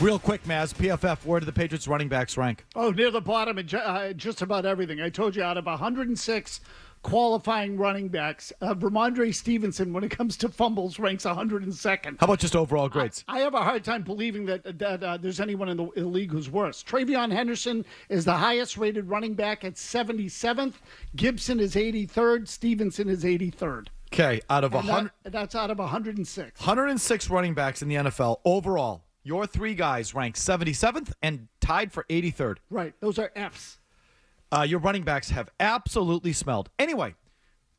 Real quick, Mazz, PFF, where do the Patriots running backs rank? Oh, near the bottom in just about everything. I told you, out of 106 qualifying running backs, Ramondre Stevenson, when it comes to fumbles, ranks 102nd. How about just overall grades? I have a hard time believing that there's anyone in the league who's worse. Travion Henderson is the highest-rated running back at 77th. Gibson is 83rd. Stevenson is 83rd. Okay, out of 100. That's out of 106. 106 running backs in the NFL overall. Your three guys ranked 77th and tied for 83rd. Right. Those are Fs. Your running backs have absolutely smelled. Anyway,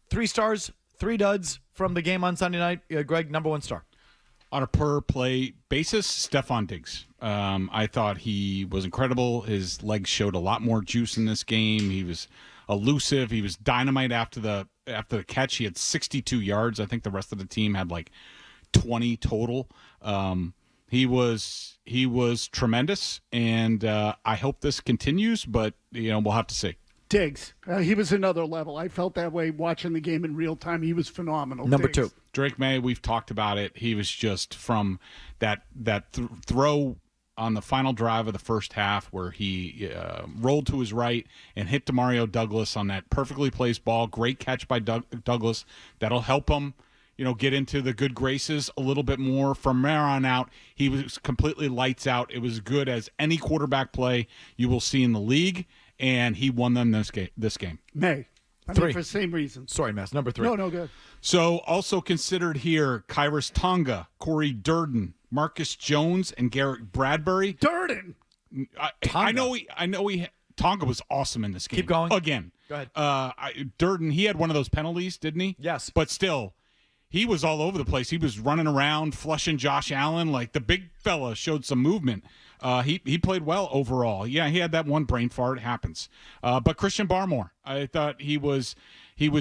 3 stars, 3 duds from the game on Sunday night. Greg, number 1 star. On a per-play basis, Stephon Diggs. I thought he was incredible. His legs showed a lot more juice in this game. He was elusive. He was dynamite after the catch. He had 62 yards. I think the rest of the team had like 20 total. He was tremendous, and I hope this continues, but we'll have to see. Diggs, he was another level. I felt that way watching the game in real time. He was phenomenal. Number Diggs. 2. Drake May, we've talked about it. He was just from that throw on the final drive of the first half where he rolled to his right and hit Demario Douglas on that perfectly placed ball. Great catch by Douglas. That'll help him get into the good graces a little bit more. From there on out, he was completely lights out. It was as good as any quarterback play you will see in the league, and he won them this game. May. I 3. mean, for the same reason. Sorry, Mazz. Number 3. No, good. So also considered here, Kyrus Tonga, Corey Durden, Marcus Jones, and Garrett Bradbury. Durden. I know Tonga was awesome in this game. Keep going. Again. Go ahead. Durden, he had one of those penalties, didn't he? Yes. But still, he was all over the place. He was running around, flushing Josh Allen. Like, the big fella showed some movement. He played well overall. Yeah, he had that one brain fart. It happens. But Christian Barmore, I thought he was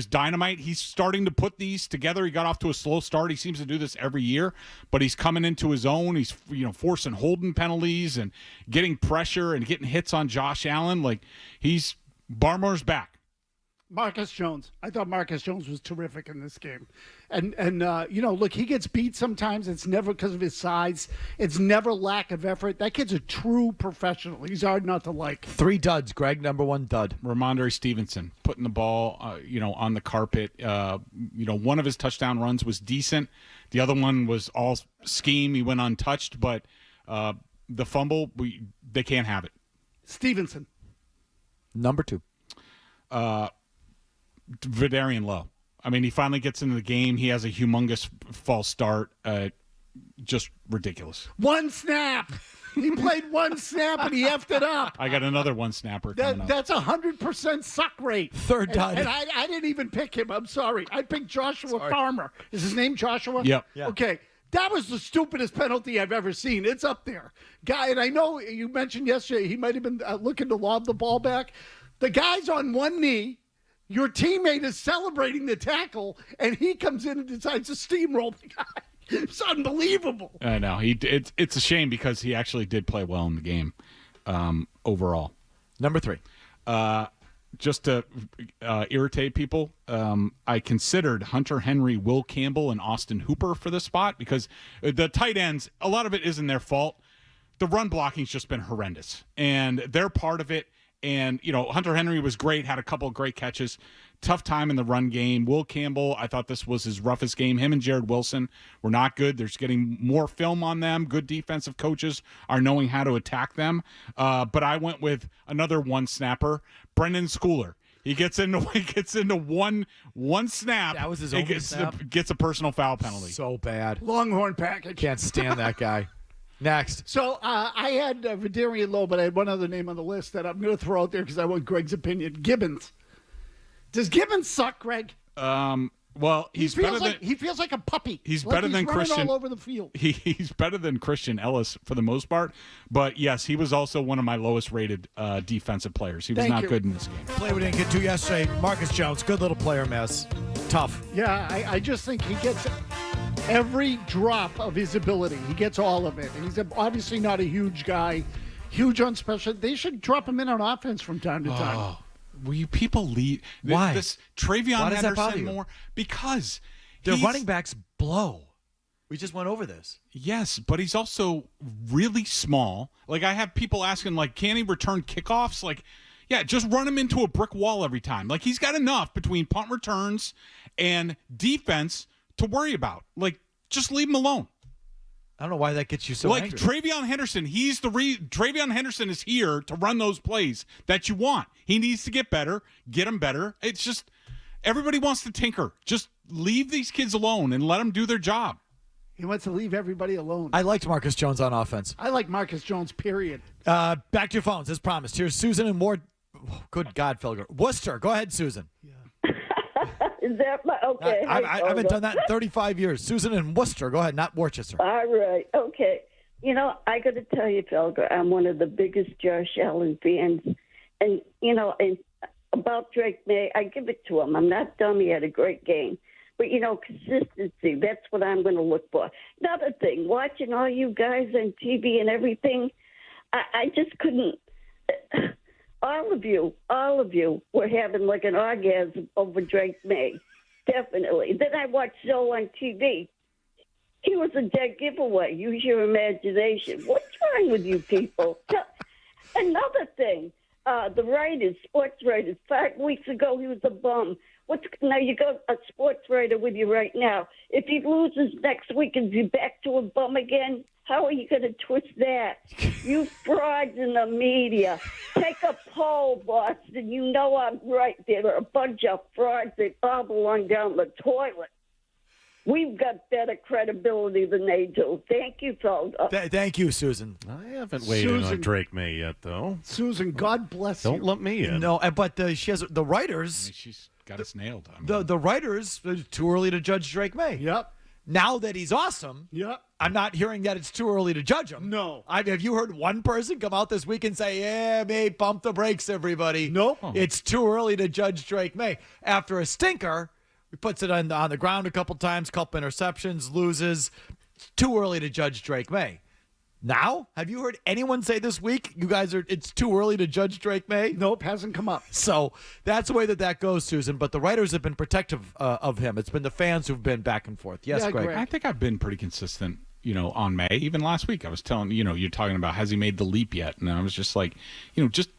dynamite. He's starting to put these together. He got off to a slow start. He seems to do this every year, but he's coming into his own. He's forcing holding penalties and getting pressure and getting hits on Josh Allen. Like, Barmore's back. Marcus Jones. I thought Marcus Jones was terrific in this game. And look, he gets beat sometimes. It's never because of his size. It's never lack of effort. That kid's a true professional. He's hard not to like. 3 duds, Greg. Number 1 dud. Ramondre Stevenson putting the ball, on the carpet. One of his touchdown runs was decent. The other one was all scheme. He went untouched, but the fumble, they can't have it. Stevenson. Number 2. Vidarian Lowe. I mean, he finally gets into the game. He has a humongous false start. Just ridiculous. 1 snap. He played 1 snap and he effed it up. I got another 1 snapper coming up. That's 100% suck rate. 3rd dud. And I didn't even pick him. I'm sorry. I picked Joshua Farmer. Is his name Joshua? Yep. Yeah. Okay. That was the stupidest penalty I've ever seen. It's up there. Guy, and I know you mentioned yesterday he might have been looking to lob the ball back. The guy's on one knee. Your teammate is celebrating the tackle, and he comes in and decides to steamroll the guy. It's unbelievable. I know. It's a shame because he actually did play well in the game overall. Number 3. Just to irritate people, I considered Hunter Henry, Will Campbell, and Austin Hooper for this spot because the tight ends, a lot of it isn't their fault. The run blocking's just been horrendous, and they're part of it. And, Hunter Henry was great, had a couple of great catches. Tough time in the run game. Will Campbell, I thought this was his roughest game. Him and Jared Wilson were not good. There's getting more film on them. Good defensive coaches are knowing how to attack them. But I went with another 1 snapper, Brendan Schooler. He gets into one snap. That was his only snap? Gets a personal foul penalty. So bad. Longhorn package. Can't stand that guy. Next. So I had Vidarian Lowe, but I had one other name on the list that I'm going to throw out there because I want Greg's opinion. Gibbons. Does Gibbons suck, Greg? Well, he feels like a puppy. He's like better than Christian. All over the field. He's better than Christian Ellis for the most part. But yes, he was also one of my lowest rated defensive players. He was not good in this game. Play we didn't get to yesterday. Marcus Jones, good little player, Mazz. Tough. Yeah, I just think he gets every drop of his ability. He gets all of it. And he's obviously not a huge guy, huge on special. They should drop him in on offense from time to time. Will you people leave? Why? This Travion Why does that bother Henderson you? more because Their running backs blow. We just went over this. Yes, but he's also really small. Like, I have people asking, like, can he return kickoffs? Like, yeah, just run him into a brick wall every time. Like, he's got enough between punt returns and defense to worry about. Like, just leave him alone. I don't know why that gets you so like angry. Travion Henderson, Travion Henderson is here to run those plays that you want. He needs to get better, get him better. It's just everybody wants to tinker. Just leave these kids alone and let them do their job. He wants to leave everybody alone. I liked Marcus Jones on offense. I like Marcus Jones, period. Back to your phones, as promised. Here's Susan and Ward. Oh, good God, Felger. Worcester. Go ahead, Susan. Is that my okay? I haven't done that in 35 years. Susan and Worcester. Go ahead, not Worcester. All right, okay. You know, I got to tell you, Felger, I'm one of the biggest Josh Allen fans, and and about Drake May, I give it to him. I'm not dumb. He had a great game. But, consistency, that's what I'm going to look for. Another thing, watching all you guys on TV and everything, I just couldn't. All of you were having like an orgasm over Drake May. Definitely. Then I watched Zoe on TV. He was a dead giveaway. Use your imagination. What's wrong with you people? Another thing, the writers, sports writers, 5 weeks ago he was a bum. Now you got a sports writer with you right now. If he loses next week, is he back to a bum again? How are you going to twist that? You frauds in the media. Take a poll, Boston. You know I'm right. There are a bunch of frauds that all belong down the toilet. We've got better credibility than they do. Thank you, Felder. Thank you, Susan. I haven't weighed in on Drake May yet, though. Susan, God bless you. Don't let me in. No, but she has the writers. She's got us nailed. The writers, too early to judge Drake May. Yep. Now that he's awesome, Yep. I'm not hearing that it's too early to judge him. No. Have you heard one person come out this week and say, yeah, May, pump the brakes, everybody? Nope. It's too early to judge Drake May. After a stinker, he puts it on the ground a couple times, couple interceptions, loses. It's too early to judge Drake May. Now, have you heard anyone say this week, it's too early to judge Drake May? Nope, hasn't come up. So that's the way that goes, Susan. But the writers have been protective of him. It's been the fans who've been back and forth. Yes, Yeah, Greg. Greg. I think I've been pretty consistent, on May. Even last week, I was telling, you're talking about, has he made the leap yet? And I was just like, just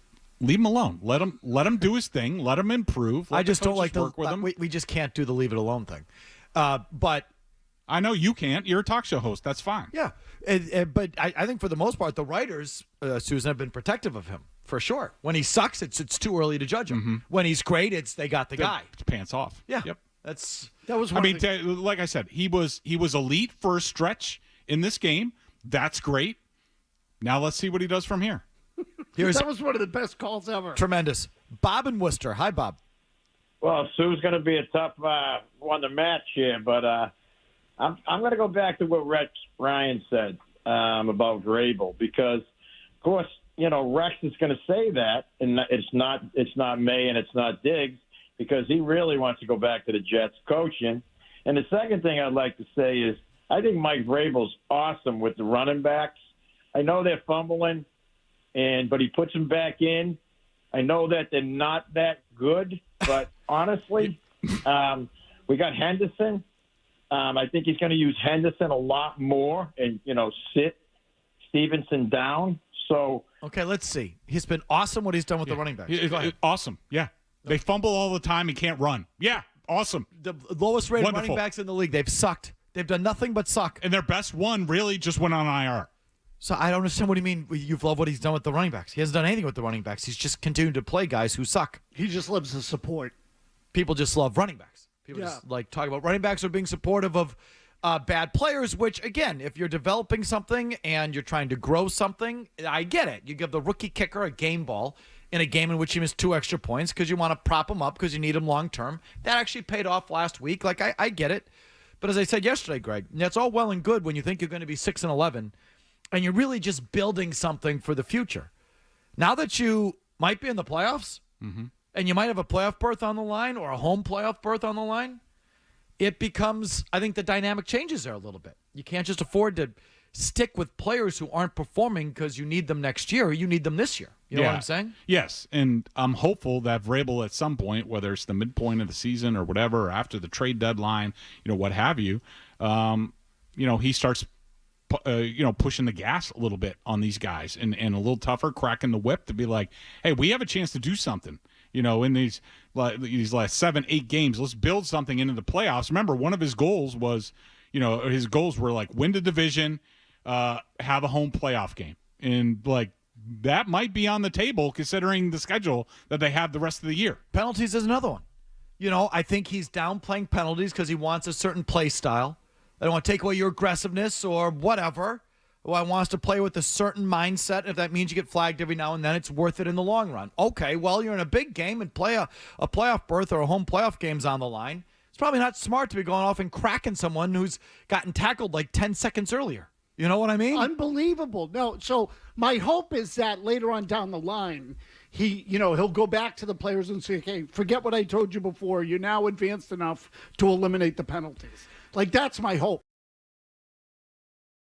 leave him alone. Let him do his thing. Let him improve. Let I just the don't like coaches work with him. we just can't do the leave it alone thing. But I know you can't. You're a talk show host. That's fine. yeah, but I think for the most part, the writers, Susan, have been protective of him for sure. When he sucks, it's too early to judge him. Mm-hmm. When he's great, they got the guy. It's pants off. Yeah, Yep. That was one of the- Like I said, he was elite for a stretch in this game. That's great. Now let's see what he does from here. that was one of the best calls ever. Tremendous. Bob in Worcester. Hi, Bob. Well, Sue's going to be a tough one to match here, but I'm going to go back to what Rex Ryan said about Vrabel because, of course, Rex is going to say that, and it's not May and it's not Diggs because he really wants to go back to the Jets coaching. And the second thing I'd like to say is I think Mike Vrabel's awesome with the running backs. I know they're fumbling, but he puts them back in. I know that they're not that good, but honestly, we got Henderson. I think he's going to use Henderson a lot more and, sit Stevenson down. So Okay, let's see. He's been awesome what he's done with the running backs. Go ahead. Awesome. Yeah. They fumble all the time. He can't run. Yeah. Awesome. The lowest rated Wonderful. running backs in the league. They've sucked. They've done nothing but suck. And their best one really just went on IR. So I don't understand what you mean. You've loved what he's done with the running backs. He hasn't done anything with the running backs. He's just continued to play guys who suck. He just loves the support. People just love running backs. People Yeah. just like talking about running backs or being supportive of bad players, which, again, if you're developing something and you're trying to grow something, I get it. You give the rookie kicker a game ball in a game in which he missed 2 extra points because you want to prop him up because you need him long term. That actually paid off last week. Like, I get it. But as I said yesterday, Greg, that's all well and good when you think you're going to be 6-11 and you're really just building something for the future. Now that you might be in the playoffs and you might have a playoff berth on the line or a home playoff berth on the line, it becomes, I think the dynamic changes there a little bit. You can't just afford to stick with players who aren't performing because you need them next year or you need them this year. You know what I'm saying? Yes, and I'm hopeful that Vrabel at some point, whether it's the midpoint of the season or whatever, or after the trade deadline, what have you, he starts pushing the gas a little bit on these guys and a little tougher, cracking the whip to be like, hey, we have a chance to do something, in these last 7-8 games. Let's build something into the playoffs. Remember, one of his goals was, his goals were like win the division, have a home playoff game. And like that might be on the table considering the schedule that they have the rest of the year. Penalties is another one. I think he's downplaying penalties because he wants a certain play style. I don't want to take away your aggressiveness or whatever. Well, I wants to play with a certain mindset. If that means you get flagged every now and then, it's worth it in the long run. Okay, well, you're in a big game and play a playoff berth or a home playoff game's on the line. It's probably not smart to be going off and cracking someone who's gotten tackled like 10 seconds earlier. You know what I mean? Unbelievable. No, so my hope is that later on down the line, he'll go back to the players and say, okay, forget what I told you before. You're now advanced enough to eliminate the penalties. Like, that's my hope.